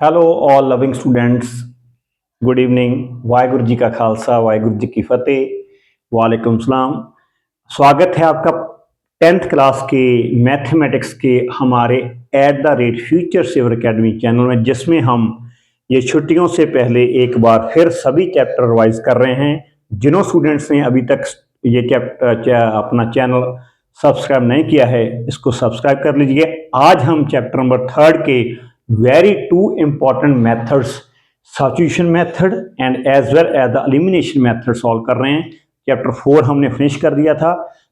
Hello all loving students good evening Waheguru ji का खालसा वाहिगुरु जी की फतेह वालेकुम सलाम। स्वागत है आपका 10th क्लास के मैथमेटिक्स के हमारे @फ्यूचर सेवर एकेडमी चैनल में, जिसमें हम ये छुट्टियों से पहले एक बार फिर सभी चैप्टर रिवाइज कर रहे हैं। जिन्हों स्टूडेंट्स ने अभी तक ये अपना चैनल सब्सक्राइब नहीं किया है, इसको सब्सक्राइब कर लीजिए। आज हम चैप्टर नंबर 3 के very two important methods, substitution method and as well as the elimination method solve कर रहे हैं। चैप्टर 4 हमने फिनिश कर दिया था,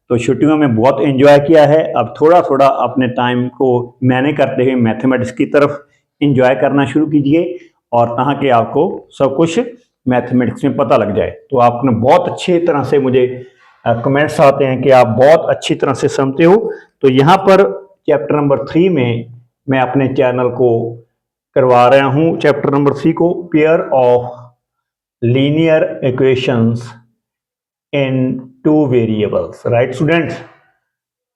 तो छुट्टियों में बहुत एंजॉय किया है। अब थोड़ा थोड़ा अपने टाइम को मैनेज करते हुए मैथमेटिक्स की तरफ एंजॉय करना शुरू कीजिए, और ताकि आपको सब कुछ मैथमेटिक्स में पता लग जाए। तो आपने बहुत अच्छी तरह से मुझे कमेंट्स आते हैं कि आप बहुत अच्छी तरह से समझते हो। तो यहाँ पर चैप्टर नंबर 3 में मैं अपने चैनल को करवा रहा हूँ, चैप्टर नंबर 3 को, pair of linear equations in two variables. Right students?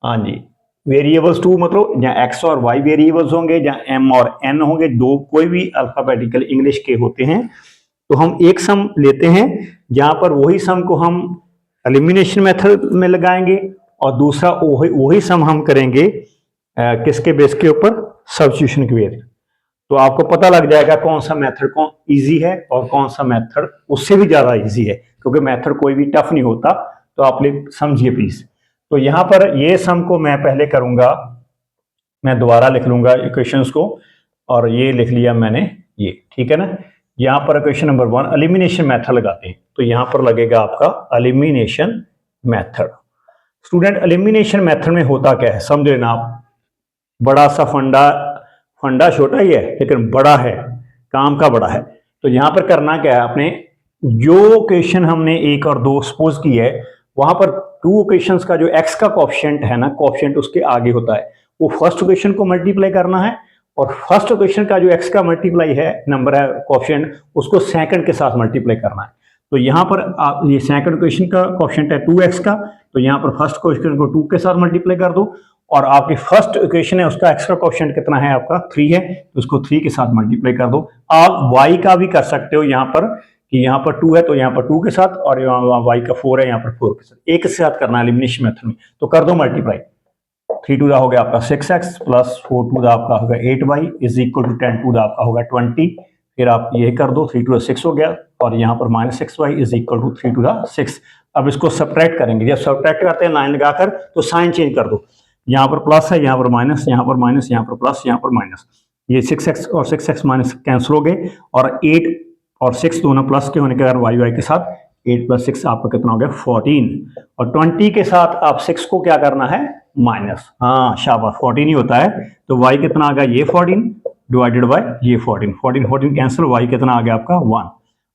हाँ जी, वेरिएबल्स टू मतलब जहाँ एक्स और वाई वेरिएबल्स होंगे, जहाँ एम और एन होंगे, दो कोई भी अल्फाबेटिकल इंग्लिश के होते हैं। तो हम एक सम लेते हैं, जहाँ पर वही सम को हम एलिमिनेशन मेथड में लगाएंगे, और दूसरा वही सम हम करेंगे किसके बेस के ऊपर? सब्स्टिट्यूशन के बेस। तो आपको पता लग जाएगा कौन सा मेथड कौन इजी है और कौन सा मेथड उससे भी ज्यादा इजी है, क्योंकि मेथड कोई भी टफ नहीं होता। तो आप समझिए प्लीज। तो यहाँ पर ये सम को मैं पहले करूंगा, मैं दोबारा लिख लूंगा इक्वेशंस को, और ये लिख लिया मैंने, ये ठीक है ना। यहाँ पर इक्वेशन नंबर 1 एलिमिनेशन मेथड लगाते हैं, तो यहाँ पर लगेगा आपका elimination method. Student, elimination method में होता क्या है समझ लेना आप। बड़ा सा फंडा छोटा ही है लेकिन बड़ा है, काम का बड़ा है। तो यहां पर करना क्या है, आपने जो क्वेश्चन हमने 1 और 2 सपोज की है, वहां पर 2 क्वेश्चंस का जो एक्स का कोएफिशिएंट है ना, कोएफिशिएंट उसके आगे होता है, वो फर्स्ट क्वेश्चन को मल्टीप्लाई करना है, और फर्स्ट क्वेश्चन का जो एक्स का मल्टीप्लाई है, नंबर है कोएफिशिएंट, उसको सेकंड के साथ मल्टीप्लाई करना है। तो यहाँ पर आप ये सेकंड क्वेश्चन का कोएफिशिएंट है 2x का, तो यहाँ पर फर्स्ट क्वेश्चन को 2 के साथ मल्टीप्लाई कर दो, और आपकी फर्स्ट इक्वेशन है उसका एक्स का कोएफिशिएंट कितना है आपका 3 है, तो उसको 3 के साथ मल्टीप्लाई कर दो। आप y का भी कर सकते हो यहाँ पर, कि यहाँ पर 2 है तो यहाँ पर 2 के साथ, और यहाँ y का 4 है यहाँ पर 4 के साथ, एक के साथ करना है एलिमिनेशन मेथड में। तो कर दो मल्टीप्लाई, 3 टू दा हो गया आपका 6x प्लस 4 टू दा आपका होगा 8y is equal to 10 to दा आपका होगा 20। फिर आप ये कर दो, 3 टू दा 6 हो गया, और यहाँ पर minus 6y is equal to 3 to the 6। अब इसको सब्ट्रैक्ट करेंगे, जब सब्ट्रैक्ट करते हैं लाइन लगाकर, तो साइन चेंज कर दो, यहाँ पर प्लस है, यहाँ पर माइनस, यहाँ पर माइनस, यहाँ पर प्लस, यहाँ पर माइनस। ये 6x और 6x माइनस कैंसिल हो गए, और 8 और 6 दोनों प्लस के होने के कारण y के साथ 8 प्लस 6 आपका कितना हो गया 14, और 20 के साथ आप 6 को क्या करना है माइनस। हाँ शाबाश, 14 ही होता है। तो y कितना आ गया ये 14 डिवाइडेड बाय ये 14, 14 कैंसिल, y कितना आ गया आपका 1।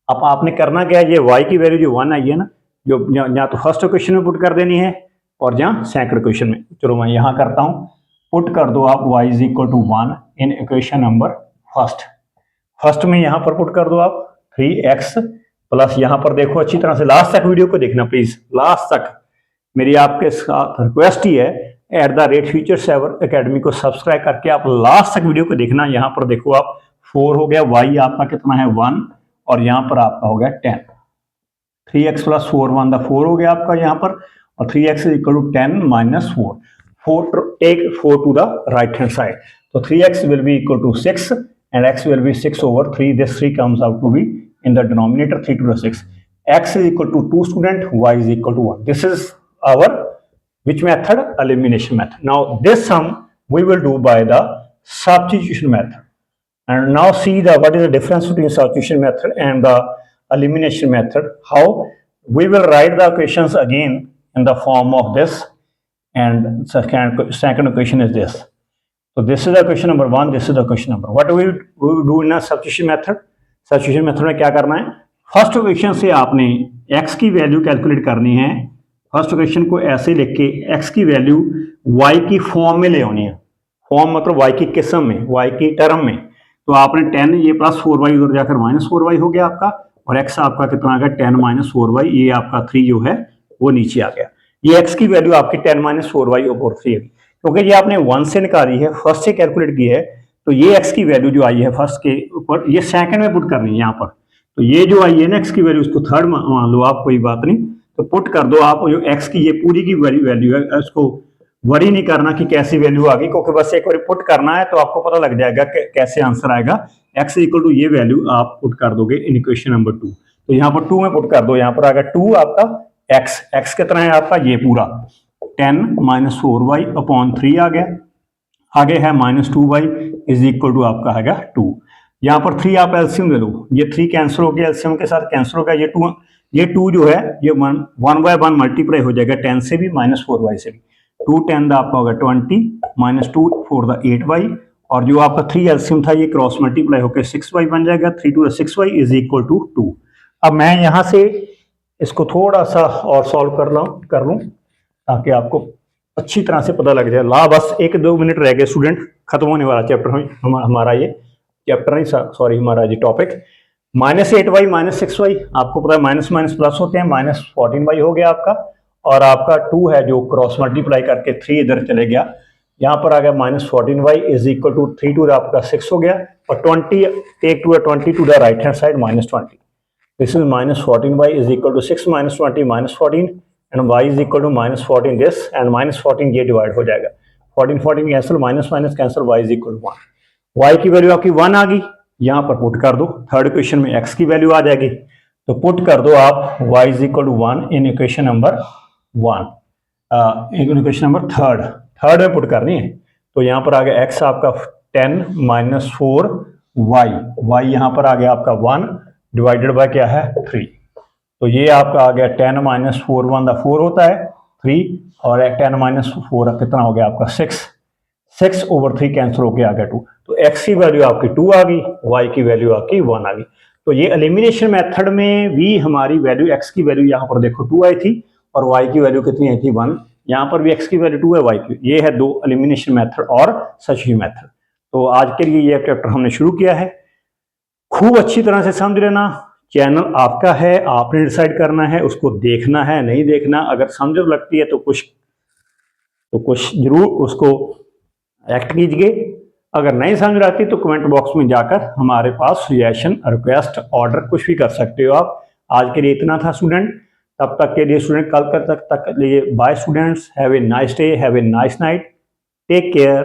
अब आपने करना क्या है, ये y की वैल्यू जो 1 आई है ना, जो या तो फर्स्ट क्वेश्चन में पुट कर देनी है, और जहाँ सेकंड क्वेश्चन में। चलो मैं यहाँ करता हूँ, पुट कर दो आप y is equal to 1 in equation number first में यहाँ पर पुट कर दो आप 3x प्लस, यहाँ पर देखो अच्छी तरह से लास्ट तक वीडियो को देखना प्लीज, लास्ट तक। मेरी आपके साथ रिक्वेस्ट ही है, @फ्यूचर सेवर एकेडमी को सब्सक्राइब करके आप लास्ट तक वीडियो को देखना। यहाँ पर देखो आप 4 हो गया, y आपका कितना है 1, और यहाँ पर आपका हो गया 10, 3x प्लस 4 1 4 हो गया आपका यहाँ पर, और 3x is equal to 10 minus 4 take 4 to the right hand side, तो 3x will be equal to 6 and x will be 6 over 3. This 3 comes out to be in the denominator 3 to the 6. X is equal to 2 student, y is equal to 1. This is our which method? Elimination method. Now this sum we will do by the substitution method. And now see what is the difference between substitution method and the elimination method. How we will write the equations again in the form of this, and second equation is this. So this is the question number 1, this is the question number. What we will do in a substitution method? Substitution method में क्या करना है, first equation से आपने x की value calculate करनी है। First equation को ऐसे लिख के x की वैल्यू y की फॉर्म में ले आनी है। फॉर्म मतलब y की किस्म में, y की टर्म में। तो आपने 10 ये प्लस 4y उधर जाकर माइनस 4y हो गया आपका, और x आपका कितना आ गया 10 माइनस 4y, ये आपका 3 जो है वो नीचे आ गया। ये x की वैल्यू आपकी 10 माइनस 4y और 3 है, क्योंकि ये आपने 1 से निकाली है, फर्स्ट से कैलकुलेट की है, तो ये एक्स की वैल्यू जो आई है फर्स्ट के ऊपर, ये सेकंड में पुट करनी है यहाँ पर। तो ये जो आई है ना एक्स की वैल्यू, उसको थर्ड मान लो आप, कोई बात नहीं, तो पुट कर दो आप। जो एक्स की ये पूरी की वैल्यू है, उसको वरी नहीं करना कि कैसी वैल्यू आ गई, क्योंकि बस एक बार पुट करना है तो आपको पता लग जाएगा कि कैसे आंसर आएगा। एक्स इक्वल टू ये वैल्यू आप पुट कर दोगे इन इक्वेशन नंबर 2। तो यहाँ पर 2 में पुट कर दो, यहाँ पर आ गया 2 आपका एक्स। एक्स कितना है आपका, ये पूरा 10 माइनस 4y अपॉन 3 आ गया। आगे है minus 2y is equal to आपका है 2। यहाँ पर 3 आप एलसीएम ले लो, ये 3 कैंसिल हो गया, एलसीएम के साथ कैंसिल हो गया। ये 2 जो है ये 1/1 मल्टीप्लाई हो जाएगा 10 से भी माइनस 4y से भी। 2 10 आपका होगा 20 माइनस 2 4 8y, और जो आपका 3 एलसीएम था ये क्रॉस मल्टीप्लाई होकर 6y बन जाएगा। 3 2 6y इज इक्वल टू 2। अब मैं यहाँ से इसको थोड़ा सा और सॉल्व कर लूँ ताकि आपको अच्छी तरह से पता लग जाए। बस 1-2 मिनट रह गए स्टूडेंट, खत्म होने वाला चैप्टर हमारा ये चैप्टर नहीं, सॉरी, हमारा ये टॉपिक। -8y माइनस 6y, आपको पता है माइनस माइनस प्लस होते हैं, -14y हो गया आपका। और आपका 2 है जो क्रॉस मल्टीप्लाई करके 3 इधर चले गया, यहाँ पर आ गया -14y is equal to 3 to आपका 6 हो गया, और 20 take to 20 to the right hand side -20। This is -14y is equal to 6 minus 20 -14 and y is equal to -14 this, and -14 ये डिवाइड हो जाएगा, 14 14 cancel, minus minus cancel, y is equal to 1। y की value आपकी 1 आ गई, यहाँ पर put कर दो। थर्ड इक्वेशन में x की वैल्यू आ जाएगी, तो पुट कर दो आप y is equal to 1 in equation number 1, equation number third में पुट करनी है। तो यहाँ पर आ गया x आपका 10 माइनस 4y, y यहाँ पर आ गया आपका 1 डिवाइडेड बाय क्या है 3। तो ये आपका आ गया 10 माइनस 4 1 द 4 होता है 3, और 10 माइनस 4 कितना हो गया आपका 6 ओवर 3 कैंसिल होकर आ गया 2। तो x की वैल्यू आपकी 2 आ गई, y की वैल्यू आपकी 1 आ गई। तो ये एलिमिनेशन मेथड में भी हमारी वैल्यू x की वैल्यू यहाँ पर देखो 2 आई थी, और y की वैल्यू कितनी आई थी 1। यहाँ पर भी x की वैल्यू 2 है, y की। ये है 2 एलिमिनेशन मेथड और सही मेथड। तो आज के लिए ये चैप्टर हमने शुरू किया है, खूब अच्छी तरह से समझ लेना। चैनल आपका है, आपने डिसाइड करना है उसको देखना है नहीं देखना। अगर समझ लगती है तो कुछ जरूर उसको एक्ट कीजिए। अगर नहीं समझ आती तो कमेंट बॉक्स में जाकर हमारे पास रिएक्शन, रिक्वेस्ट, ऑर्डर कुछ भी कर सकते हो आप। आज के लिए इतना था स्टूडेंट, तब तक के लिए स्टूडेंट, कल तक के लिए bye students, have a nice day, have a nice night, take care.